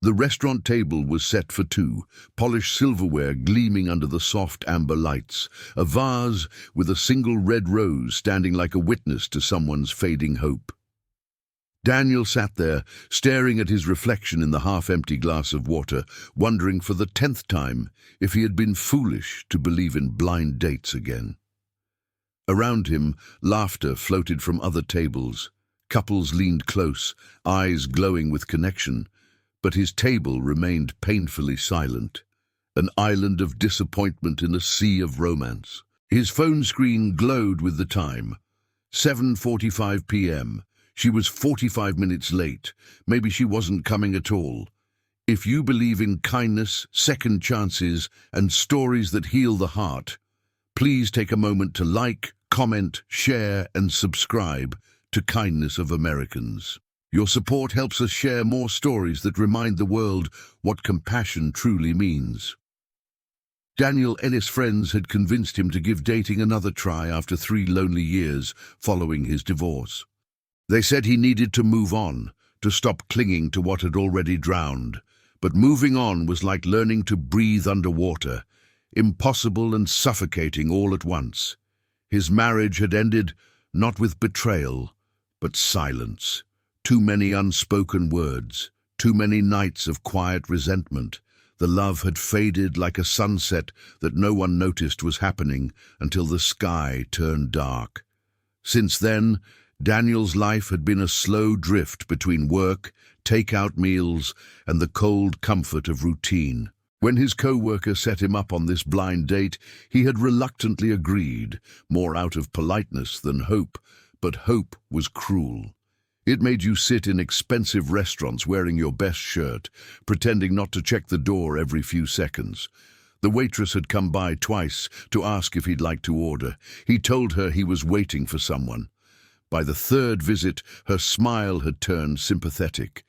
The restaurant table was set for two, polished silverware gleaming under the soft amber lights, a vase with a single red rose standing like a witness to someone's fading hope. Daniel sat there, staring at his reflection in the half-empty glass of water, wondering for the 10th time if he had been foolish to believe in blind dates again. Around him, laughter floated from other tables. Couples leaned close, eyes glowing with connection, but his table remained painfully silent, an island of disappointment in a sea of romance. His phone screen glowed with the time. 7:45 p.m. She was 45 minutes late. Maybe she wasn't coming at all. If you believe in kindness, second chances, and stories that heal the heart, please take a moment to like, comment, share, and subscribe to Kindness of Americans. Your support helps us share more stories that remind the world what compassion truly means. Daniel and his friends had convinced him to give dating another try after 3 lonely years following his divorce. They said he needed to move on, to stop clinging to what had already drowned. But moving on was like learning to breathe underwater, impossible and suffocating all at once. His marriage had ended not with betrayal, but silence. Too many unspoken words, too many nights of quiet resentment. The love had faded like a sunset that no one noticed was happening until the sky turned dark. Since then, Daniel's life had been a slow drift between work, take-out meals, and the cold comfort of routine. When his co-worker set him up on this blind date, he had reluctantly agreed, more out of politeness than hope, but hope was cruel. It made you sit in expensive restaurants wearing your best shirt, pretending not to check the door every few seconds. The waitress had come by twice to ask if he'd like to order. He told her he was waiting for someone. By the 3rd visit, her smile had turned sympathetic.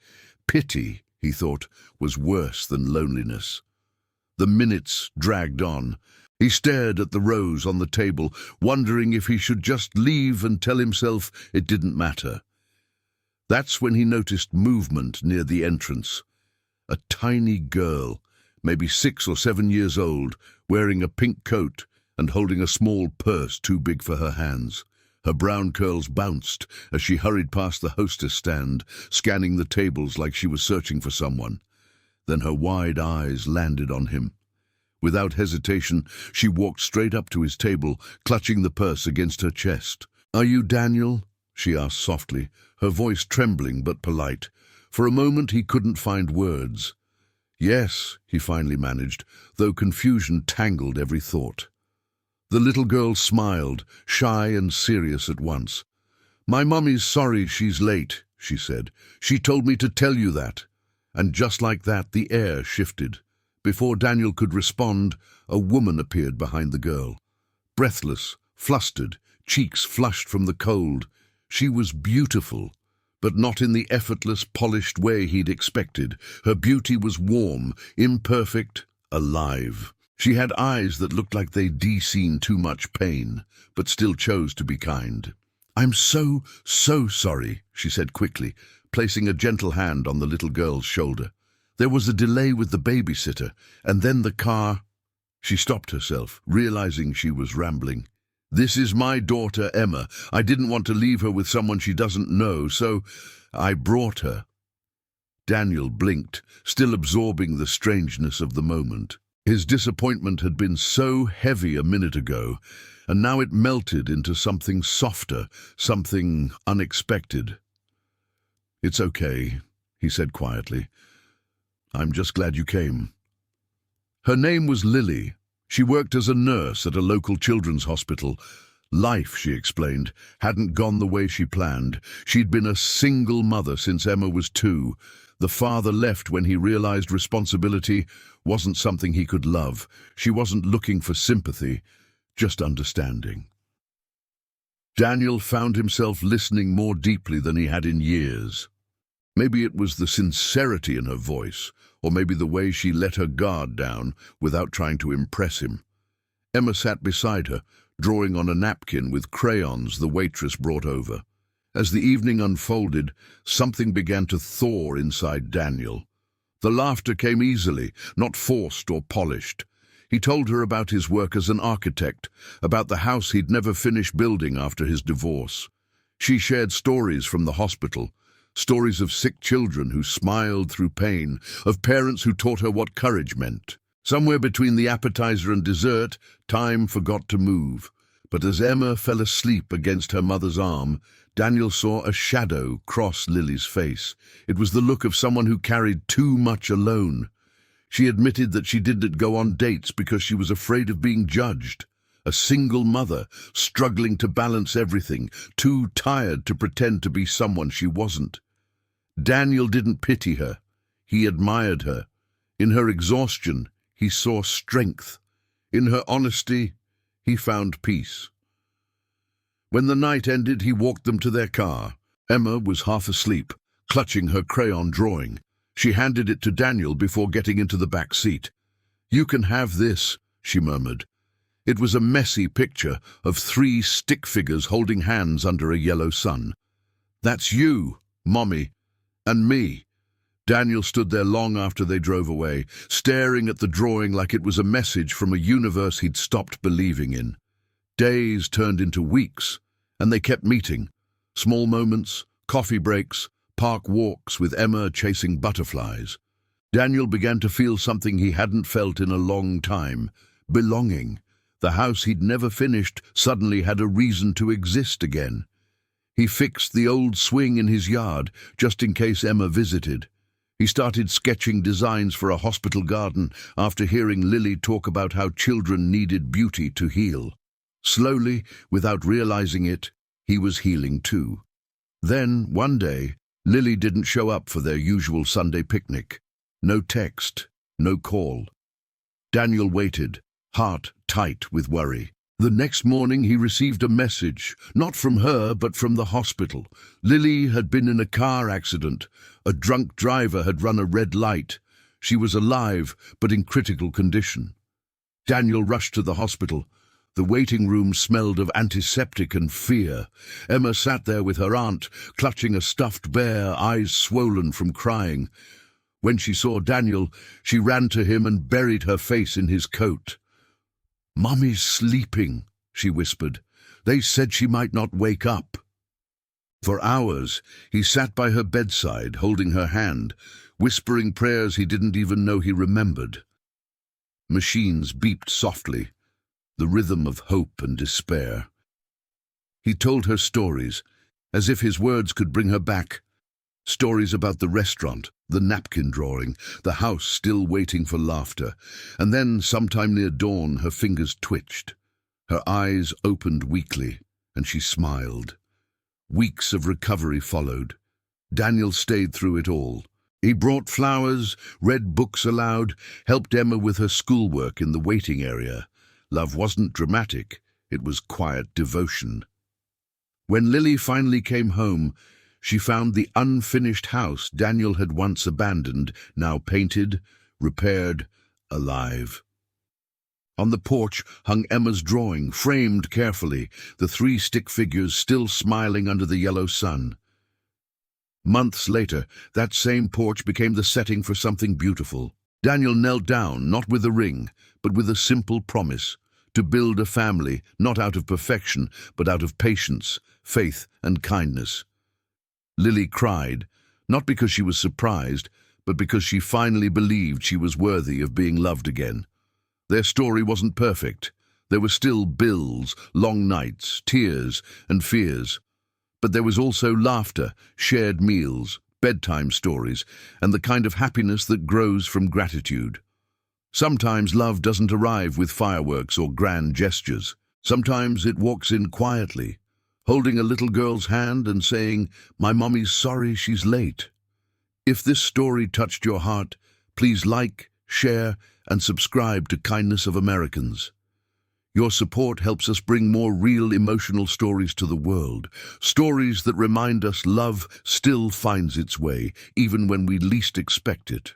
Pity, he thought, was worse than loneliness. The minutes dragged on. He stared at the rose on the table, wondering if he should just leave and tell himself it didn't matter. That's when he noticed movement near the entrance. A tiny girl, maybe 6 or 7 years old, wearing a pink coat and holding a small purse too big for her hands. Her brown curls bounced as she hurried past the hostess stand, scanning the tables like she was searching for someone. Then her wide eyes landed on him. Without hesitation, she walked straight up to his table, clutching the purse against her chest. "Are you Daniel?" she asked softly, her voice trembling but polite. For a moment he couldn't find words. "Yes," he finally managed, though confusion tangled every thought. The little girl smiled, shy and serious at once. "My mummy's sorry she's late," she said. "She told me to tell you that." And just like that, the air shifted. Before Daniel could respond, a woman appeared behind the girl. Breathless, flustered, cheeks flushed from the cold. She was beautiful, but not in the effortless, polished way he'd expected. Her beauty was warm, imperfect, alive. She had eyes that looked like they'd seen too much pain, but still chose to be kind. "I'm so sorry," she said quickly, placing a gentle hand on the little girl's shoulder. "There was a delay with the babysitter, and then the car—" She stopped herself, realizing she was rambling. "This is my daughter, Emma. I didn't want to leave her with someone she doesn't know, so I brought her." Daniel blinked, still absorbing the strangeness of the moment. His disappointment had been so heavy a minute ago, and now it melted into something softer, something unexpected. "It's okay," he said quietly. "I'm just glad you came." Her name was Lily. She worked as a nurse at a local children's hospital. Life, she explained, hadn't gone the way she planned. She'd been a single mother since Emma was 2. The father left when he realized responsibility wasn't something he could love. She wasn't looking for sympathy, just understanding. Daniel found himself listening more deeply than he had in years. Maybe it was the sincerity in her voice, or maybe the way she let her guard down without trying to impress him. Emma sat beside her, drawing on a napkin with crayons the waitress brought over. As the evening unfolded, something began to thaw inside Daniel. The laughter came easily, not forced or polished. He told her about his work as an architect, about the house he'd never finished building after his divorce. She shared stories from the hospital, stories of sick children who smiled through pain, of parents who taught her what courage meant. Somewhere between the appetizer and dessert, time forgot to move. But as Emma fell asleep against her mother's arm, Daniel saw a shadow cross Lily's face. It was the look of someone who carried too much alone. She admitted that she didn't go on dates because she was afraid of being judged. A single mother, struggling to balance everything, too tired to pretend to be someone she wasn't. Daniel didn't pity her. He admired her. In her exhaustion, he saw strength. In her honesty, he found peace. When the night ended, he walked them to their car. Emma was half asleep, clutching her crayon drawing. She handed it to Daniel before getting into the back seat. "You can have this," she murmured. It was a messy picture of 3 stick figures holding hands under a yellow sun. "That's you, Mommy, and me." Daniel stood there long after they drove away, staring at the drawing like it was a message from a universe he'd stopped believing in. Days turned into weeks, and they kept meeting. Small moments, coffee breaks, park walks with Emma chasing butterflies. Daniel began to feel something he hadn't felt in a long time: belonging. The house he'd never finished suddenly had a reason to exist again. He fixed the old swing in his yard, just in case Emma visited. He started sketching designs for a hospital garden after hearing Lily talk about how children needed beauty to heal. Slowly, without realizing it, he was healing too. Then, one day, Lily didn't show up for their usual Sunday picnic. No text, no call. Daniel waited, heart tight with worry. The next morning he received a message, not from her but from the hospital. Lily had been in a car accident. A drunk driver had run a red light. She was alive, but in critical condition. Daniel rushed to the hospital. The waiting room smelled of antiseptic and fear. Emma sat there with her aunt, clutching a stuffed bear, eyes swollen from crying. When she saw Daniel, she ran to him and buried her face in his coat. "Mummy's sleeping," she whispered. "They said she might not wake up." For hours, he sat by her bedside, holding her hand, whispering prayers he didn't even know he remembered. Machines beeped softly, the rhythm of hope and despair. He told her stories, as if his words could bring her back. Stories about the restaurant, the napkin drawing, the house still waiting for laughter. And then, sometime near dawn, her fingers twitched. Her eyes opened weakly, and she smiled. Weeks of recovery followed. Daniel stayed through it all. He brought flowers, read books aloud, helped Emma with her schoolwork in the waiting area. Love wasn't dramatic, it was quiet devotion. When Lily finally came home, she found the unfinished house Daniel had once abandoned, now painted, repaired, alive. On the porch hung Emma's drawing, framed carefully, the 3 stick figures still smiling under the yellow sun. Months later, that same porch became the setting for something beautiful. Daniel knelt down, not with a ring, but with a simple promise: to build a family, not out of perfection, but out of patience, faith, and kindness. Lily cried, not because she was surprised, but because she finally believed she was worthy of being loved again. Their story wasn't perfect. There were still bills, long nights, tears, and fears. But there was also laughter, shared meals, bedtime stories, and the kind of happiness that grows from gratitude. Sometimes love doesn't arrive with fireworks or grand gestures. Sometimes it walks in quietly, holding a little girl's hand and saying, "My mommy's sorry she's late." If this story touched your heart, please like, share, and subscribe to Kindness of Americans. Your support helps us bring more real emotional stories to the world, stories that remind us love still finds its way, even when we least expect it.